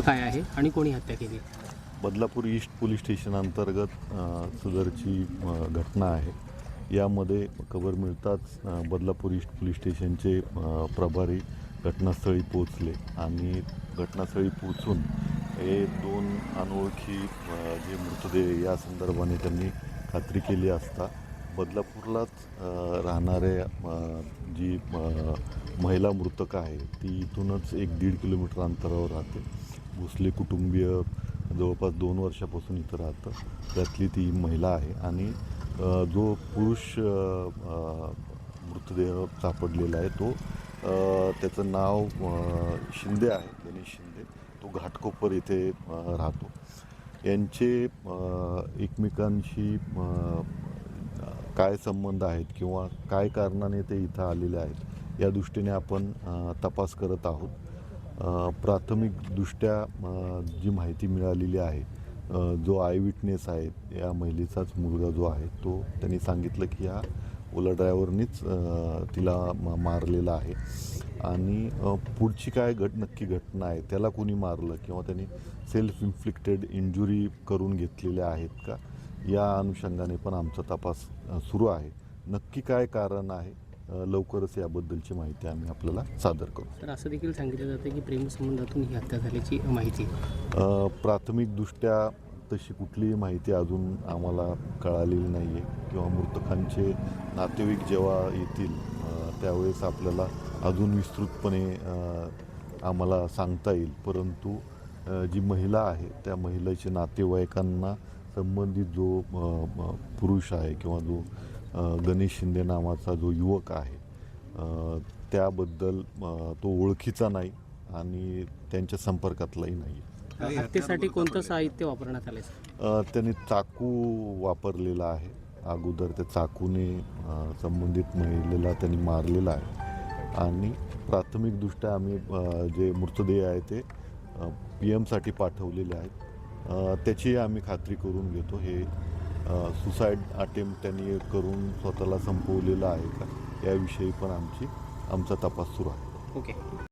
काय आहे आणि कोणी हत्या केली? बदलापूर ईस्ट पोलीस स्टेशन अंतर्गत सदरची घटना आहे. यामध्ये खबर मिळताच बदलापूर ईस्ट पोलीस स्टेशनचे प्रभारी घटनास्थळी पोहोचले आणि घटनास्थळी पोहोचून हे दोन अनोळखी जे मृतदेह या संदर्भाने त्यांनी खात्री केली असता बदलापूरलाच राहणारे जी महिला मृतक आहे ती इथूनच 1-1.5 किलोमीटर अंतरावर राहते. भोसले कुटुंबीय जवळपास 2 वर्षापासून इथं राहतं. त्यातली ती महिला आहे आणि जो पुरुष मृतदेह सापडलेला आहे तो त्याचं नाव शिंदे आहे, गणेश शिंदे. तो घाटकोपर इथे राहतो. यांचे एकमेकांशी काय संबंध आहेत किंवा काय कारणाने ते इथं आलेले आहेत या दृष्टीने आपण तपास करत आहोत. प्राथमिकदृष्ट्या जी माहिती मिळालेली आहे, जो आय विटनेस आहे या महिलेचाच मुलगा जो आहे तो त्यांनी सांगितलं की या ओला ड्रायव्हरनीच तिला मारलेला आहे आणि पुढची काय नक्की घटना आहे, त्याला कोणी मारलं किंवा त्यांनी सेल्फ इन्फ्लिक्टेड इंजुरी करून घेतलेल्या आहेत का या अनुषंगाने पण आमचा तपास सुरू आहे. नक्की काय कारण आहे लवकरच याबद्दलची माहिती आम्ही आपल्याला सादर करू. तर असं देखील सांगितलं जातं की प्रेमसंबंधातून ही हत्या झाल्याची माहिती. प्राथमिकदृष्ट्या तशी कुठलीही माहिती अजून आम्हाला कळालेली नाही आहे किंवा मृतकांचे नातेवाईक जेव्हा येतील त्यावेळेस आपल्याला अजून विस्तृतपणे आम्हाला सांगता येईल. परंतु जी महिला आहे त्या महिलेच्या नातेवाईकांना संबंधित जो पुरुष आहे किंवा जो गणेश शिंदे नावाचा जो युवक आहे त्याबद्दल तो ओळखीचा नाही आणि त्यांच्या संपर्कातलाही नाही. हत्येसाठी कोणतं साहित्य वापरण्यात आलं? त्यांनी चाकू वापरलेला आहे. अगोदर त्या चाकूने संबंधित महिलेला त्यांनी मारलेला आहे आणि प्राथमिकदृष्ट्या आम्ही जे मृतदेह आहे ते PMसाठी पाठवलेले आहेत. त्याची आम्ही खात्री करून घेतो. हे सुसाईड अटेम्प्ट त्यांनी करून स्वतःला संपवलेलं आहे का याविषयी पण आमचा तपास सुरू आहे. ओके.